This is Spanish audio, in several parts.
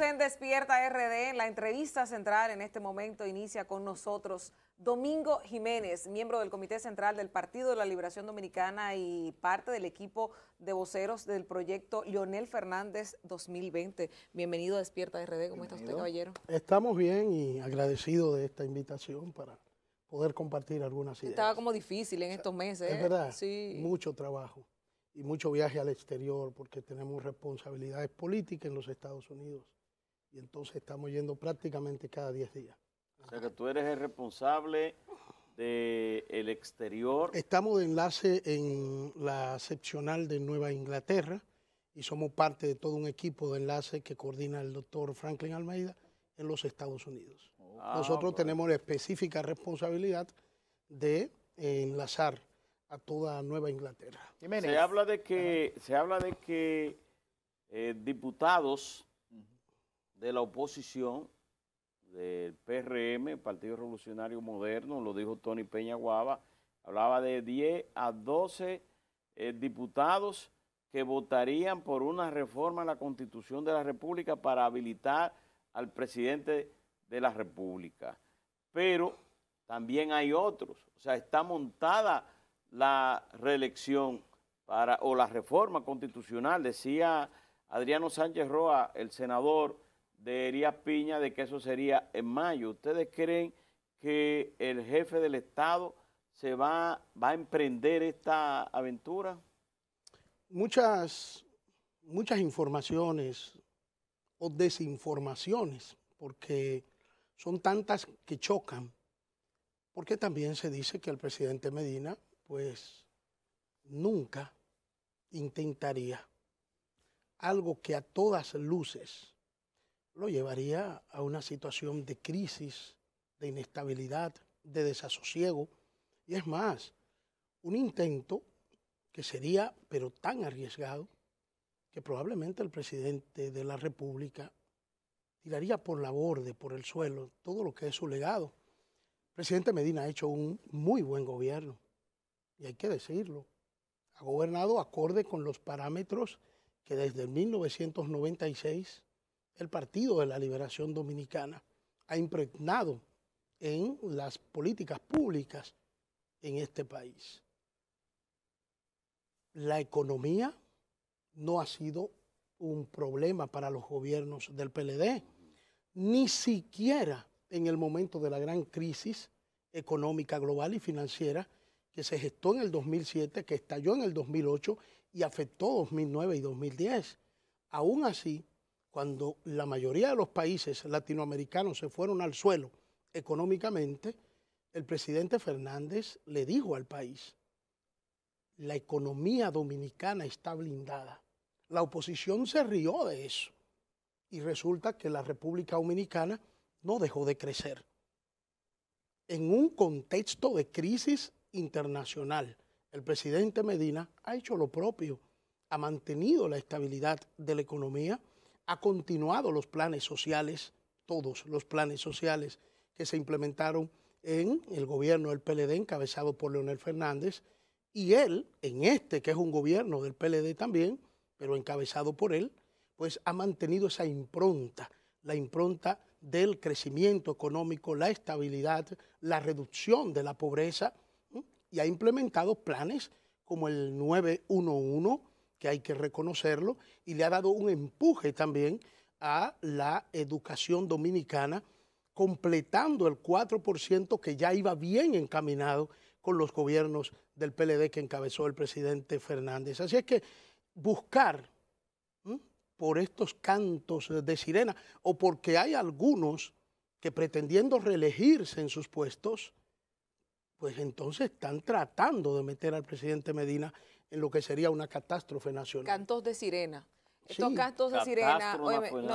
en Despierta RD. La entrevista central en este momento inicia con nosotros Domingo Jiménez, miembro del Comité Central del Partido de la Liberación Dominicana y parte del equipo de voceros del proyecto Leonel Fernández 2020. Bienvenido a Despierta RD. ¿Cómo está usted, caballero? Estamos bien y agradecidos de esta invitación para poder compartir algunas ideas. Estaba como difícil en estos meses. Es verdad, sí. Mucho trabajo y mucho viaje al exterior porque tenemos responsabilidades políticas en los Estados Unidos y entonces estamos yendo prácticamente cada 10 días. O sea que tú eres el responsable del exterior. Estamos de enlace en la seccional de Nueva Inglaterra y somos parte de todo un equipo de enlace que coordina el doctor Franklin Almeida en los Estados Unidos. Nosotros tenemos la específica responsabilidad de enlazar a toda Nueva Inglaterra. Jiménez. Se habla de que diputados de la oposición, del PRM, Partido Revolucionario Moderno, lo dijo Tony Peña Guava, hablaba de 10 a 12 diputados que votarían por una reforma a la Constitución de la República para habilitar al presidente de la República. Pero también hay otros, o sea, está montada la reelección o la reforma constitucional. Decía Adriano Sánchez Roa, el senador de Elías Piña, de que eso sería en mayo. ¿Ustedes creen que el jefe del Estado se va a emprender esta aventura? Muchas informaciones o desinformaciones, porque son tantas que chocan, porque también se dice que el presidente Medina pues nunca intentaría algo que a todas luces lo llevaría a una situación de crisis, de inestabilidad, de desasosiego, y es más, un intento que sería, pero tan arriesgado, que probablemente el presidente de la República tiraría por la borde, por el suelo, todo lo que es su legado. El presidente Medina ha hecho un muy buen gobierno, y hay que decirlo. Ha gobernado acorde con los parámetros que desde 1996 el Partido de la Liberación Dominicana ha impregnado en las políticas públicas en este país. La economía no ha sido un problema para los gobiernos del PLD, ni siquiera en el momento de la gran crisis económica global y financiera que se gestó en el 2007, que estalló en el 2008 y afectó 2009 y 2010. Aún así, cuando la mayoría de los países latinoamericanos se fueron al suelo económicamente, el presidente Fernández le dijo al país: la economía dominicana está blindada. La oposición se rió de eso y resulta que la República Dominicana no dejó de crecer. En un contexto de crisis internacional, el presidente Medina ha hecho lo propio, ha mantenido la estabilidad de la economía, ha continuado los planes sociales, todos los planes sociales que se implementaron en el gobierno del PLD encabezado por Leonel Fernández, y él, en este que es un gobierno del PLD también, pero encabezado por él, pues ha mantenido esa impronta, la impronta del crecimiento económico, la estabilidad, la reducción de la pobreza, y ha implementado planes como el 911, que hay que reconocerlo, y le ha dado un empuje también a la educación dominicana, completando el 4% que ya iba bien encaminado con los gobiernos del PLD que encabezó el presidente Fernández. Así es que buscar por estos cantos de sirena, o porque hay algunos que pretendiendo reelegirse en sus puestos, pues entonces están tratando de meter al presidente Medina en lo que sería una catástrofe nacional. Cantos de sirena. Estos Sí. cantos de sirena,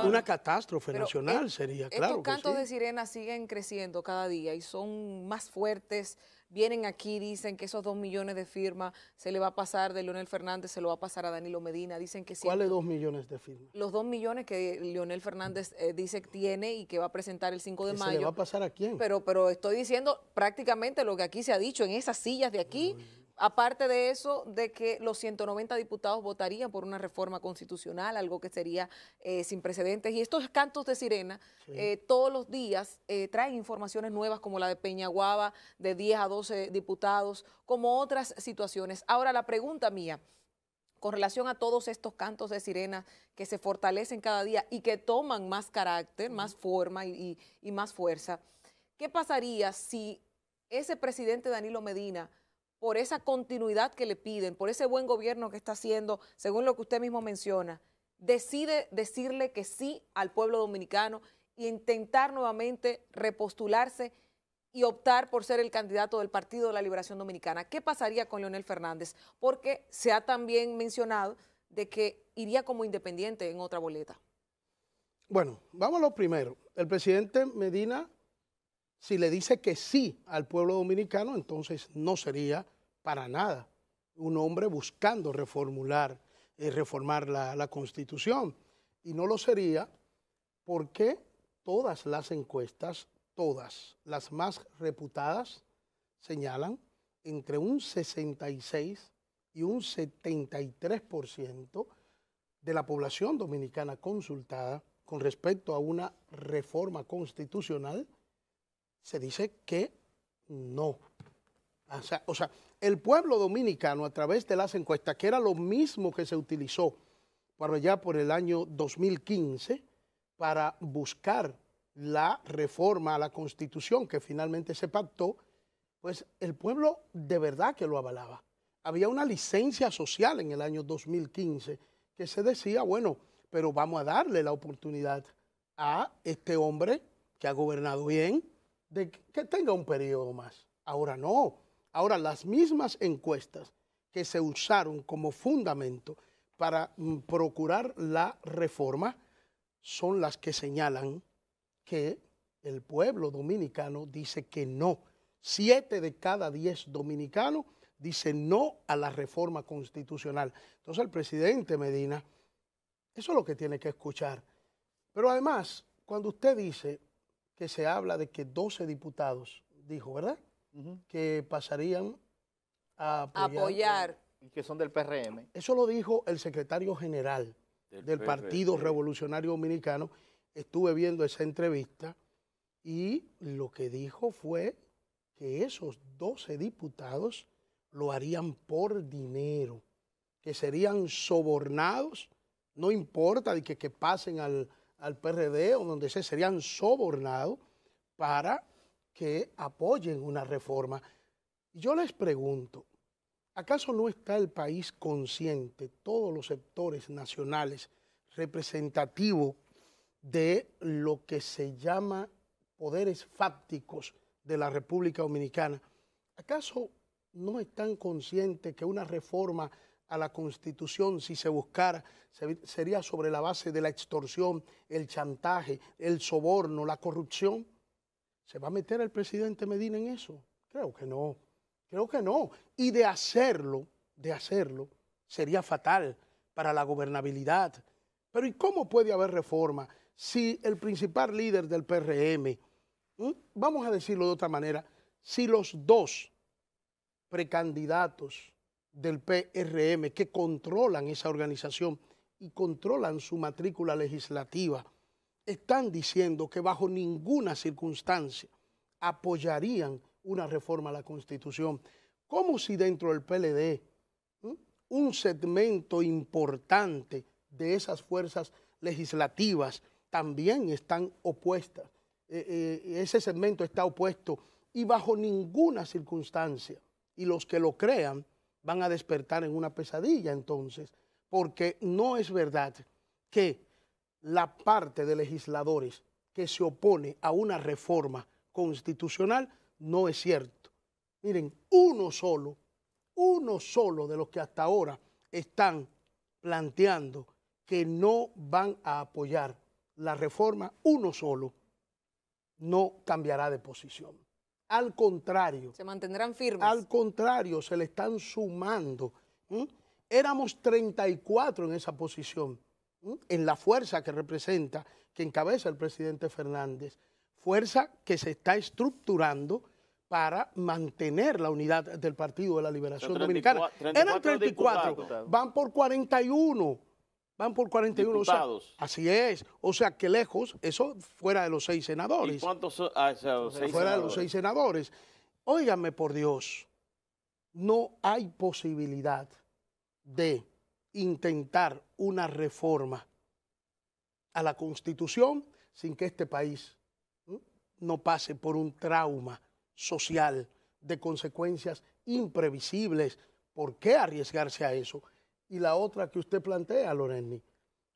Una catástrofe nacional sería, claro. Estos cantos de sirena siguen creciendo cada día y son más fuertes. Vienen aquí, dicen que esos 2 millones de firmas se le va a pasar de Leonel Fernández, se lo va a pasar a Danilo Medina. Dicen que ¿Cuáles 2 millones de firmas? Los 2 millones que Leonel Fernández dice que tiene y que va a presentar el 5 de mayo. ¿Se le va a pasar a quién? Pero estoy diciendo prácticamente lo que aquí se ha dicho en esas sillas de aquí. Aparte de eso, de que los 190 diputados votarían por una reforma constitucional, algo que sería sin precedentes. Y estos cantos de sirena todos los días traen informaciones nuevas como la de Peñaguaba, de 10 a 12 diputados, como otras situaciones. Ahora, la pregunta mía, con relación a todos estos cantos de sirena que se fortalecen cada día y que toman más carácter, más forma y más fuerza, ¿qué pasaría si ese presidente Danilo Medina, por esa continuidad que le piden, por ese buen gobierno que está haciendo, según lo que usted mismo menciona, decide decirle que sí al pueblo dominicano e intentar nuevamente repostularse y optar por ser el candidato del Partido de la Liberación Dominicana? ¿Qué pasaría con Leonel Fernández? Porque se ha también mencionado de que iría como independiente en otra boleta. Bueno, vamos a lo primero. El presidente Medina, si le dice que sí al pueblo dominicano, entonces no sería para nada un hombre buscando reformar la Constitución. Y no lo sería porque todas las encuestas, todas las más reputadas, señalan entre un 66 y un 73% de la población dominicana consultada con respecto a una reforma constitucional, se dice que no. O sea, el pueblo dominicano a través de las encuestas, que era lo mismo que se utilizó por allá por el año 2015 para buscar la reforma a la Constitución que finalmente se pactó, pues el pueblo de verdad que lo avalaba. Había una licencia social en el año 2015 que se decía, bueno, pero vamos a darle la oportunidad a este hombre que ha gobernado bien, de que tenga un periodo más. Ahora no. Ahora las mismas encuestas que se usaron como fundamento para procurar la reforma son las que señalan que el pueblo dominicano dice que no. 7 de cada 10 dominicanos dicen no a la reforma constitucional. Entonces el presidente Medina, eso es lo que tiene que escuchar. Pero además, cuando usted dice que se habla de que 12 diputados, dijo, ¿verdad? Que pasarían a apoyar. Y que son del PRM. Eso lo dijo el secretario general del Partido Revolucionario Dominicano. Estuve viendo esa entrevista y lo que dijo fue que esos 12 diputados lo harían por dinero, que serían sobornados, no importa de que pasen al PRD o donde sea, serían sobornados para que apoyen una reforma. Yo les pregunto, ¿acaso no está el país consciente, todos los sectores nacionales representativos de lo que se llama poderes fácticos de la República Dominicana? ¿Acaso no están conscientes que una reforma a la Constitución, si se buscara, sería sobre la base de la extorsión, el chantaje, el soborno, la corrupción? ¿Se va a meter el presidente Medina en eso? Creo que no, creo que no. Y de hacerlo, sería fatal para la gobernabilidad. Pero ¿y cómo puede haber reforma si el principal líder del PRM, vamos a decirlo de otra manera, si los dos precandidatos del PRM que controlan esa organización y controlan su matrícula legislativa, están diciendo que bajo ninguna circunstancia apoyarían una reforma a la Constitución? Como si dentro del PLD un segmento importante de esas fuerzas legislativas también están opuestas. Ese segmento está opuesto y bajo ninguna circunstancia, y los que lo crean van a despertar en una pesadilla entonces, porque no es verdad que la parte de legisladores que se opone a una reforma constitucional no es cierto. Miren, uno solo de los que hasta ahora están planteando que no van a apoyar la reforma, uno solo no cambiará de posición. Al contrario. Se mantendrán firmes. Al contrario, se le están sumando. Éramos 34 en esa posición, en la fuerza que representa, que encabeza el presidente Fernández. Fuerza que se está estructurando para mantener la unidad del Partido de la Liberación 34, Dominicana. Eran 34, diputados. van por 41. Van por 41 diputados. O sea, así es. O sea, que lejos, eso fuera de los 6 senadores. ¿Y cuántos son? Fuera de los 6 senadores. Óigame, por Dios, no hay posibilidad de intentar una reforma a la Constitución sin que este país no pase por un trauma social de consecuencias imprevisibles. ¿Por qué arriesgarse a eso? Y la otra que usted plantea, Loreni,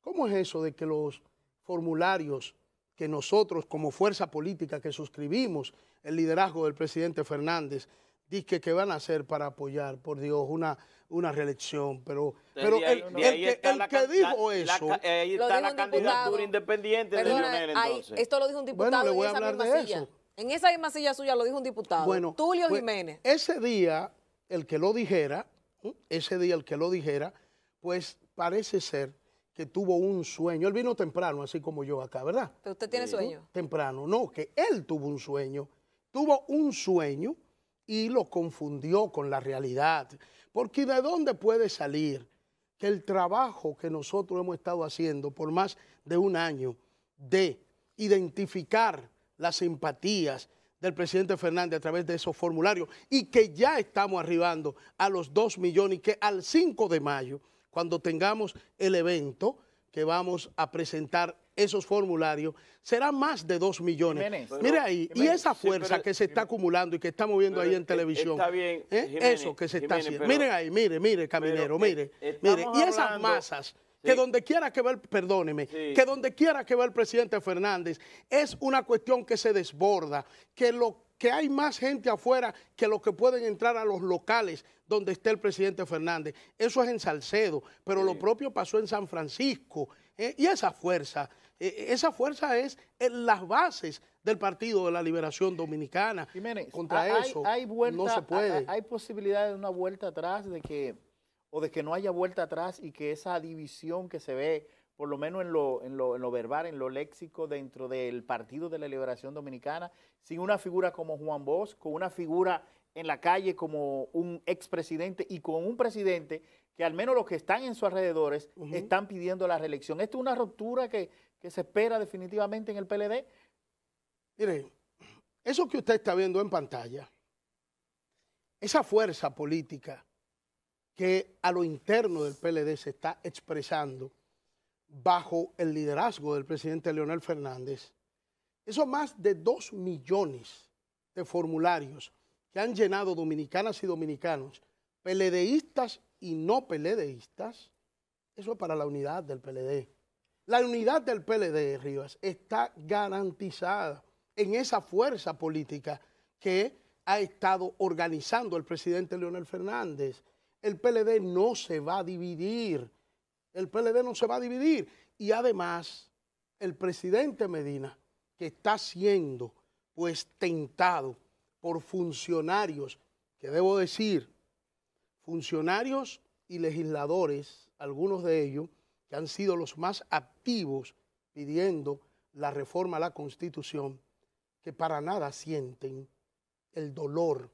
¿cómo es eso de que los formularios que nosotros como fuerza política que suscribimos el liderazgo del presidente Fernández, dice que van a hacer para apoyar, por Dios, una reelección? Pero el que dijo eso... Ahí está la candidatura independiente de Leonel, entonces. Esto lo dijo un diputado, bueno, le voy en a esa hablar misma de silla. eso. En esa misma silla suya lo dijo un diputado, Bueno, Tulio pues, Jiménez. Ese día, el que lo dijera, pues parece ser que tuvo un sueño. Él vino temprano, así como yo acá, ¿verdad? ¿Pero usted tiene sueño? Temprano, no, que él tuvo un sueño y lo confundió con la realidad. Porque ¿de dónde puede salir que el trabajo que nosotros hemos estado haciendo por más de un año de identificar las simpatías del presidente Fernández a través de esos formularios y que ya estamos arribando a los 2 millones y que al 5 de mayo, cuando tengamos el evento que vamos a presentar esos formularios, será más de 2 millones. Jiménez, Mire ahí, y esa fuerza pero, que se está acumulando y que estamos viendo ahí en televisión. Está bien, Jiménez, eso que se está haciendo. Pero, miren ahí, mire, caminero, mire. Y esas masas que donde quiera que va el, perdóneme, que donde quiera que va el presidente Fernández, es una cuestión que se desborda, que hay más gente afuera que los que pueden entrar a los locales donde esté el presidente Fernández. Eso es en Salcedo, pero lo propio pasó en San Francisco. Y esa fuerza es en las bases del Partido de la Liberación Dominicana. Jiménez, contra eso no se puede. ¿Hay posibilidad de una vuelta atrás, de que no haya vuelta atrás y que esa división que se ve, por lo menos en lo verbal, en lo léxico, dentro del Partido de la Liberación Dominicana, sin una figura como Juan Bosch, con una figura en la calle como un expresidente y con un presidente que al menos los que están en sus alrededores están pidiendo la reelección? ¿Esto es una ruptura que se espera definitivamente en el PLD? Mire, eso que usted está viendo en pantalla, esa fuerza política que a lo interno del PLD se está expresando bajo el liderazgo del presidente Leonel Fernández, esos más de 2 millones de formularios que han llenado dominicanas y dominicanos, PLDistas y no PLDistas, eso es para la unidad del PLD. La unidad del PLD, Rivas, está garantizada en esa fuerza política que ha estado organizando el presidente Leonel Fernández. El PLD no se va a dividir. El PLD no se va a dividir. Y además, el presidente Medina, que está siendo pues tentado por funcionarios, que debo decir, funcionarios y legisladores, algunos de ellos, que han sido los más activos pidiendo la reforma a la Constitución, que para nada sienten el dolor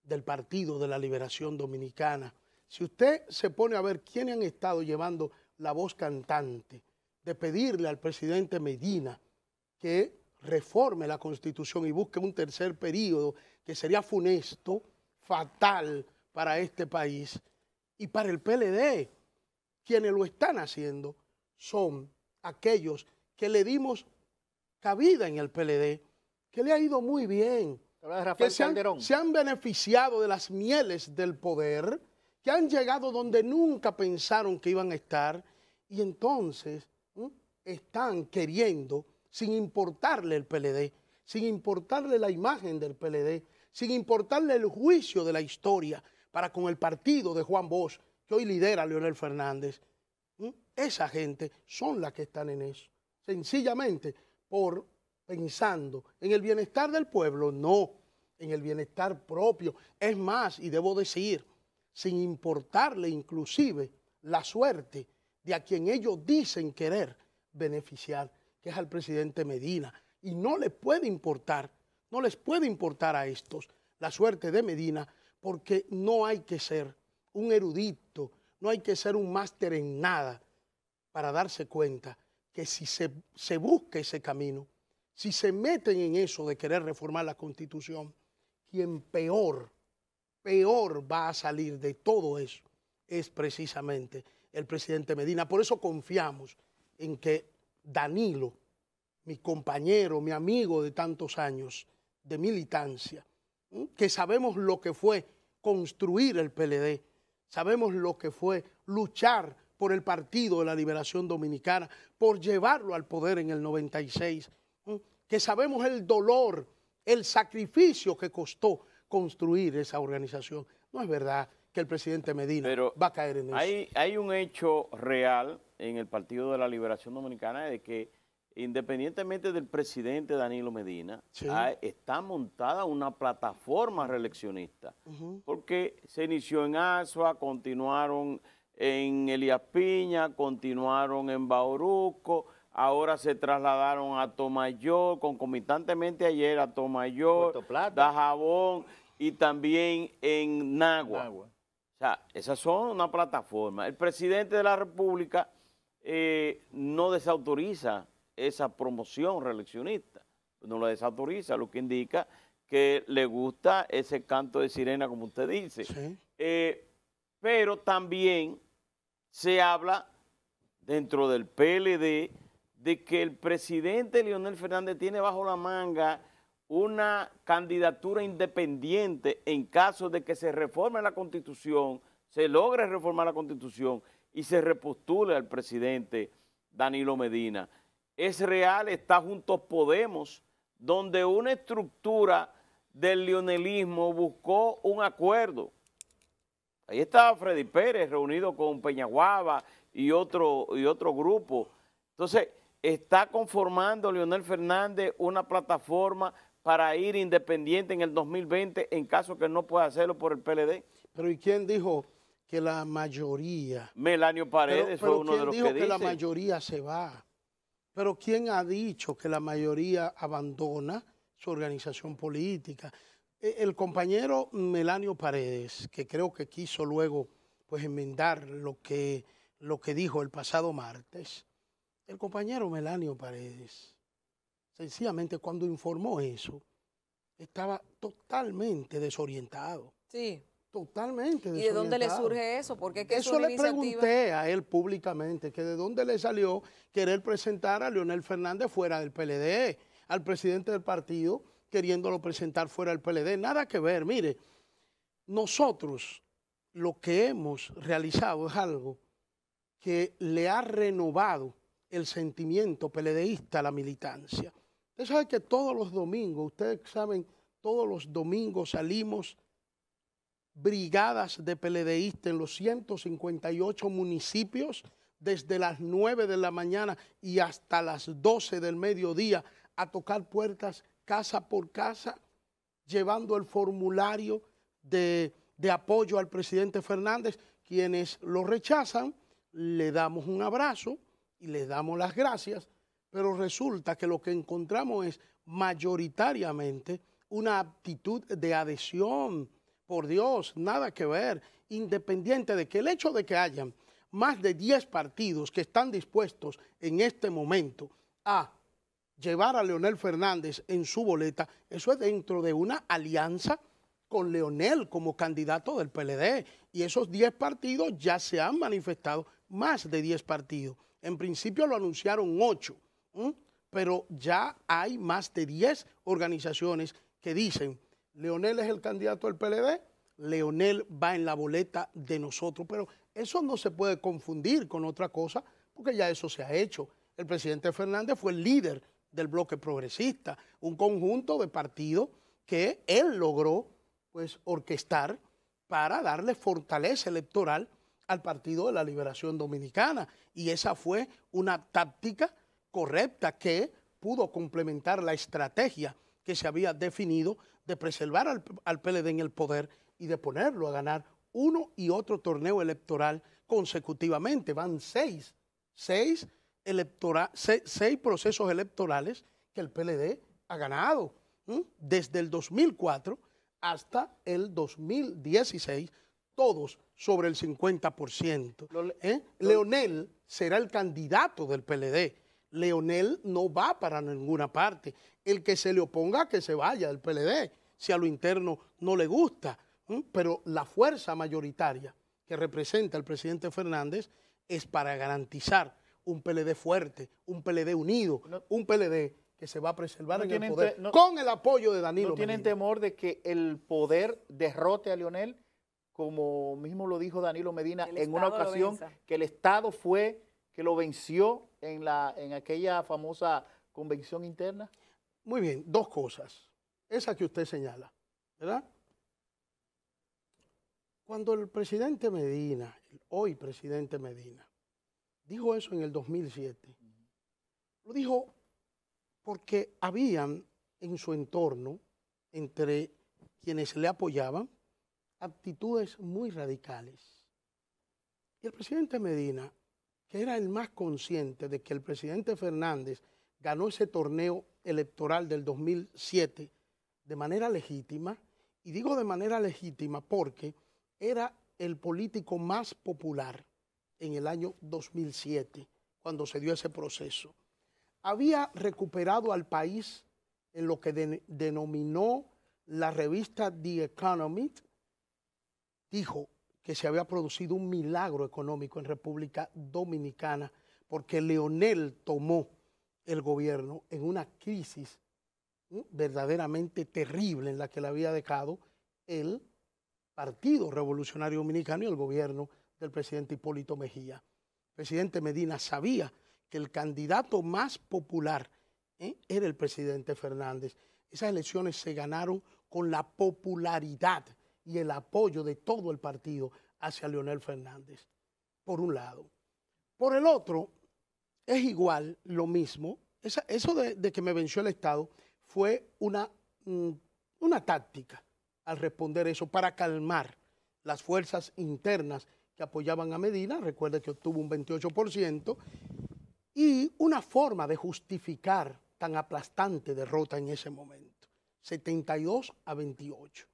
del Partido de la Liberación Dominicana. Si usted se pone a ver quiénes han estado llevando la voz cantante de pedirle al presidente Medina que reforme la Constitución y busque un tercer periodo que sería funesto, fatal para este país y para el PLD, quienes lo están haciendo son aquellos que le dimos cabida en el PLD, que le ha ido muy bien, que se han beneficiado de las mieles del poder, que han llegado donde nunca pensaron que iban a estar y entonces están queriendo, sin importarle el PLD, sin importarle la imagen del PLD, sin importarle el juicio de la historia para con el partido de Juan Bosch, que hoy lidera Leonel Fernández. Esa gente son las que están en eso, sencillamente por pensando en el bienestar del pueblo, no, en el bienestar propio. Es más, y debo decir, sin importarle inclusive la suerte de a quien ellos dicen querer beneficiar, que es al presidente Medina. Y no les puede importar a estos la suerte de Medina, porque no hay que ser un erudito, no hay que ser un máster en nada para darse cuenta que si se busca ese camino, si se meten en eso de querer reformar la Constitución, quien peor va a salir de todo eso es precisamente el presidente Medina. Por eso confiamos en que Danilo, mi compañero, mi amigo de tantos años de militancia, que sabemos lo que fue construir el PLD, sabemos lo que fue luchar por el Partido de la Liberación Dominicana, por llevarlo al poder en el 96, que sabemos el dolor, el sacrificio que costó construir esa organización. No es verdad que el presidente Medina va a caer en eso. Hay un hecho real en el Partido de la Liberación Dominicana de que independientemente del presidente Danilo Medina, sí, está montada una plataforma reeleccionista, porque se inició en Asua, continuaron en Elías Piña, continuaron en Bauruco, ahora se trasladaron a Atomayor, concomitantemente ayer a Atomayor, Dajabón y también en Nagua. O sea, esas son una plataforma. El presidente de la República no desautoriza esa promoción reeleccionista, no la desautoriza, lo que indica que le gusta ese canto de sirena, como usted dice. Sí. Pero también se habla dentro del PLD de que el presidente Leonel Fernández tiene bajo la manga una candidatura independiente en caso de que se reforme la Constitución, se logre reformar la Constitución y se repostule al presidente Danilo Medina. Es real, está Juntos Podemos, donde una estructura del leonelismo buscó un acuerdo. Ahí estaba Freddy Pérez reunido con Peñaguaba y otro grupo. Entonces, está conformando Leonel Fernández una plataforma para ir independiente en el 2020 en caso que no pueda hacerlo por el PLD. Pero ¿y quién dijo que la mayoría? Melanio Paredes fue uno de los que dice. ¿Quién dijo que la mayoría se va? Pero ¿quién ha dicho que la mayoría abandona su organización política? El compañero Melanio Paredes, que creo que quiso luego pues enmendar lo que dijo el pasado martes, el compañero Melanio Paredes, sencillamente cuando informó eso, estaba totalmente desorientado. Sí. Totalmente desorientado. ¿Y de dónde le surge eso? Porque es eso le pregunté a él públicamente, que de dónde le salió querer presentar a Leonel Fernández fuera del PLD, al presidente del partido queriéndolo presentar fuera del PLD. Nada que ver. Mire, nosotros lo que hemos realizado es algo que le ha renovado el sentimiento peledeísta a la militancia. Usted sabe que todos los domingos, ustedes saben, todos los domingos salimos brigadas de peledeístas en los 158 municipios desde las 9 de la mañana y hasta las 12 del mediodía a tocar puertas casa por casa, llevando el formulario de apoyo al presidente Fernández. Quienes lo rechazan, le damos un abrazo y le damos las gracias, pero resulta que lo que encontramos es mayoritariamente una actitud de adhesión. Por Dios, nada que ver, independiente de que el hecho de que hayan más de 10 partidos que están dispuestos en este momento a llevar a Leonel Fernández en su boleta, eso es dentro de una alianza con Leonel como candidato del PLD. Y esos 10 partidos ya se han manifestado, más de 10 partidos. En principio lo anunciaron 8, pero ya hay más de 10 organizaciones que dicen: Leonel es el candidato del PLD, Leonel va en la boleta de nosotros. Pero eso no se puede confundir con otra cosa, porque ya eso se ha hecho. El presidente Fernández fue el líder del bloque progresista, un conjunto de partidos que él logró pues orquestar para darle fortaleza electoral al Partido de la Liberación Dominicana. Y esa fue una táctica correcta que pudo complementar la estrategia que se había definido de preservar al PLD en el poder y de ponerlo a ganar uno y otro torneo electoral consecutivamente. Van seis procesos electorales que el PLD ha ganado. Desde el 2004 hasta el 2016, todos sobre el 50%. Leonel será el candidato del PLD. Leonel no va para ninguna parte. El que se le oponga, que se vaya del PLD, si a lo interno no le gusta. Pero la fuerza mayoritaria que representa el presidente Fernández es para garantizar un PLD fuerte, un PLD unido, un PLD que se va a preservar en el poder con el apoyo de Danilo. ¿No tienen temor de que el poder derrote a Leonel, como mismo lo dijo Danilo Medina en una ocasión, que el Estado fue que lo venció en aquella famosa convención interna? Muy bien, dos cosas. Esa que usted señala, ¿verdad? Cuando el presidente Medina, el hoy presidente Medina, dijo eso en el 2007, lo dijo porque habían en su entorno, entre quienes le apoyaban, actitudes muy radicales. Y el presidente Medina, que era el más consciente de que el presidente Fernández ganó ese torneo electoral del 2007 de manera legítima, y digo de manera legítima porque era el político más popular en el año 2007, cuando se dio ese proceso. Había recuperado al país en lo que denominó la revista The Economist, dijo que se había producido un milagro económico en República Dominicana porque Leonel tomó el gobierno en una crisis verdaderamente terrible en la que le había dejado el Partido Revolucionario Dominicano y el gobierno del presidente Hipólito Mejía. El presidente Medina sabía que el candidato más popular era el presidente Fernández. Esas elecciones se ganaron con la popularidad y el apoyo de todo el partido hacia Leonel Fernández, por un lado. Por el otro, es igual lo mismo. Eso de que me venció el Estado fue una táctica al responder eso para calmar las fuerzas internas que apoyaban a Medina. Recuerde que obtuvo un 28%, y una forma de justificar tan aplastante derrota en ese momento, 72-28.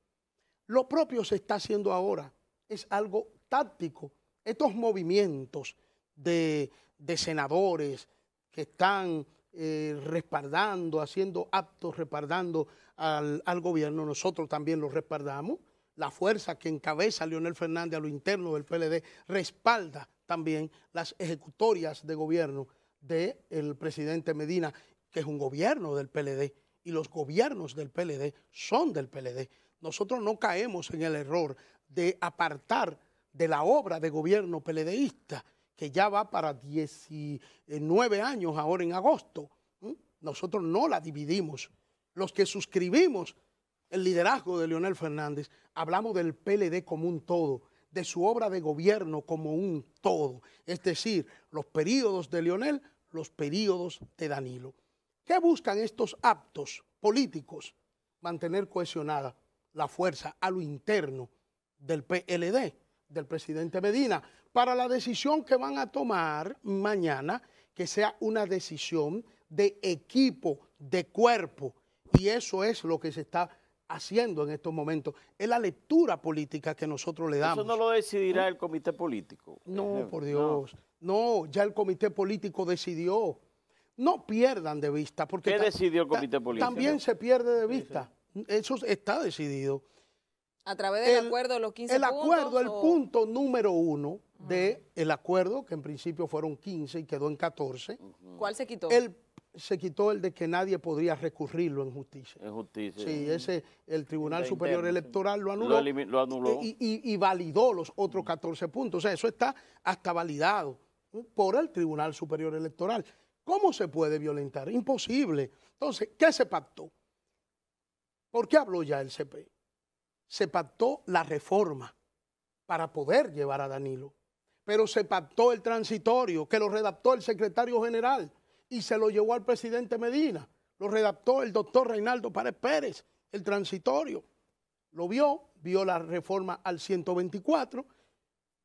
Lo propio se está haciendo ahora, es algo táctico. Estos movimientos de senadores que están respaldando, haciendo actos respaldando al gobierno, nosotros también lo respaldamos. La fuerza que encabeza Leonel Fernández a lo interno del PLD respalda también las ejecutorias de gobierno del presidente Medina, que es un gobierno del PLD, y los gobiernos del PLD son del PLD. Nosotros no caemos en el error de apartar de la obra de gobierno PLDista, que ya va para 19 años ahora en agosto. Nosotros no la dividimos. Los que suscribimos el liderazgo de Leonel Fernández, hablamos del PLD como un todo, de su obra de gobierno como un todo. Es decir, los periodos de Leonel, los periodos de Danilo. ¿Qué buscan estos actos políticos? Mantener cohesionada la fuerza a lo interno del PLD, del presidente Medina, para la decisión que van a tomar mañana, que sea una decisión de equipo, de cuerpo, y eso es lo que se está haciendo en estos momentos. Es la lectura política que nosotros le damos. ¿Eso no lo decidirá el comité político? No, por Dios. No, ya el comité político decidió. No pierdan de vista. Porque ¿qué decidió el comité político? También se pierde de vista. Sí. Eso está decidido. ¿A través del acuerdo de los 15 puntos? El acuerdo, el punto número 1 del acuerdo, que en principio fueron 15 y quedó en 14. ¿Cuál se quitó? Se quitó el de que nadie podría recurrirlo en justicia. En justicia. Sí, el Tribunal Superior Electoral lo anuló. Lo anuló. Y validó los otros 14 puntos. O sea, eso está hasta validado por el Tribunal Superior Electoral. ¿Cómo se puede violentar? Imposible. Entonces, ¿qué se pactó? ¿Por qué habló ya el CP? Se pactó la reforma para poder llevar a Danilo. Pero se pactó el transitorio, que lo redactó el secretario general y se lo llevó al presidente Medina. Lo redactó el doctor Reinaldo Párez Pérez, el transitorio. Lo vio la reforma al 124,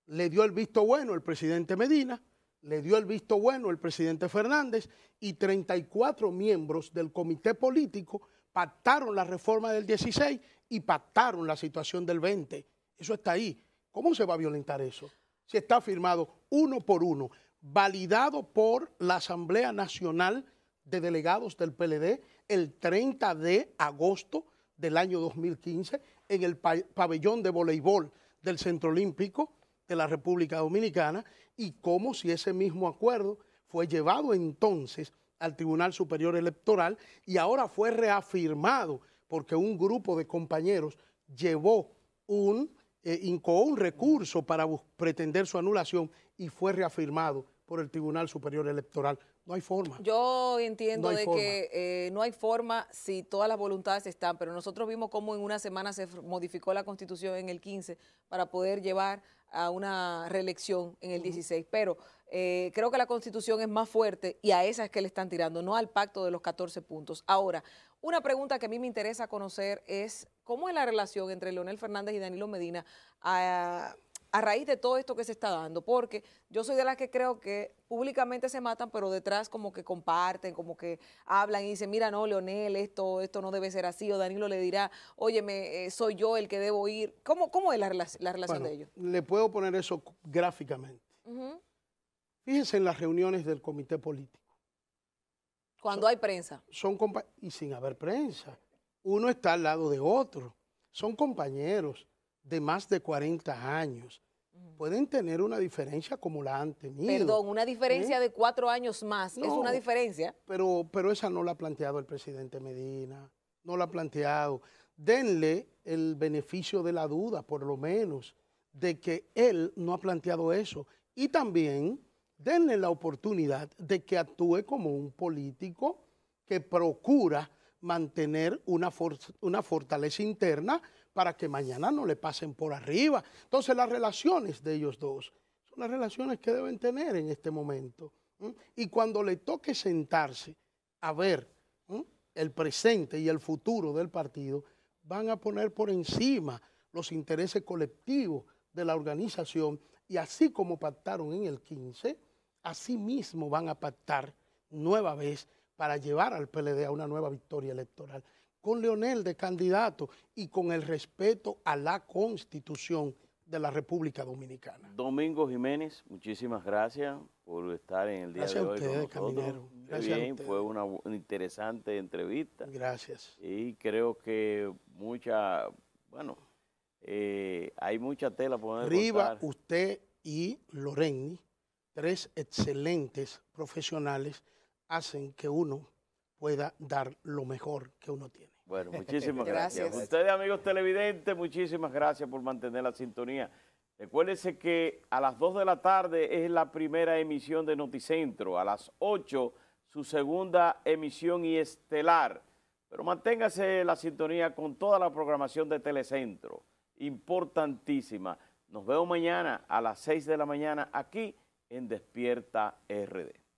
le dio el visto bueno el presidente Medina, le dio el visto bueno el presidente Fernández y 34 miembros del comité político pactaron la reforma del 16 y pactaron la situación del 20. Eso está ahí. ¿Cómo se va a violentar eso? Si está firmado uno por uno, validado por la Asamblea Nacional de Delegados del PLD el 30 de agosto del año 2015 en el pabellón de voleibol del Centro Olímpico de la República Dominicana, y como si ese mismo acuerdo fue llevado entonces al Tribunal Superior Electoral y ahora fue reafirmado porque un grupo de compañeros incoó un recurso para pretender su anulación y fue reafirmado por el Tribunal Superior Electoral. No hay forma. Yo entiendo que no hay forma si todas las voluntades están, pero nosotros vimos cómo en una semana se modificó la Constitución en el 15 para poder llevar a una reelección en el 16, pero creo que la Constitución es más fuerte y a esa es que le están tirando, no al pacto de los 14 puntos. Ahora, una pregunta que a mí me interesa conocer es cómo es la relación entre Leonel Fernández y Danilo Medina a raíz de todo esto que se está dando, porque yo soy de las que creo que públicamente se matan, pero detrás como que comparten, como que hablan y dicen, mira, no, Leonel, esto no debe ser así, o Danilo le dirá, óyeme, soy yo el que debo ir. ¿Cómo es la relación de ellos? Le puedo poner eso gráficamente. Fíjense en las reuniones del comité político. Cuando hay prensa. Y sin haber prensa. Uno está al lado de otro. Son compañeros de más de 40 años. Pueden tener una diferencia como la han tenido. Perdón, una diferencia de 4 años más, no, es una diferencia. Pero esa no la ha planteado el presidente Medina, no la ha planteado. Denle el beneficio de la duda, por lo menos, de que él no ha planteado eso. Y también denle la oportunidad de que actúe como un político que procura mantener una fortaleza interna para que mañana no le pasen por arriba. Entonces, las relaciones de ellos dos son las relaciones que deben tener en este momento. Y cuando le toque sentarse a ver el presente y el futuro del partido, van a poner por encima los intereses colectivos de la organización, y así como pactaron en el 15, así mismo van a pactar nueva vez para llevar al PLD a una nueva victoria electoral, con Leonel de candidato y con el respeto a la Constitución de la República Dominicana. Domingo Jiménez, muchísimas gracias por estar en el día de hoy con nosotros. Caminero. Gracias bien, fue una interesante entrevista. Gracias. Y creo que hay mucha tela por donde Riva, cortar. usted y Lorenny, 3 excelentes profesionales, hacen que uno pueda dar lo mejor que uno tiene. Bueno, muchísimas gracias. Ustedes, amigos televidentes, muchísimas gracias por mantener la sintonía. Recuérdense que a las 2 de la tarde es la primera emisión de Noticentro, a las 8 su segunda emisión y estelar. Pero manténgase la sintonía con toda la programación de Telecentro, importantísima. Nos vemos mañana a las 6 de la mañana aquí en Despierta RD.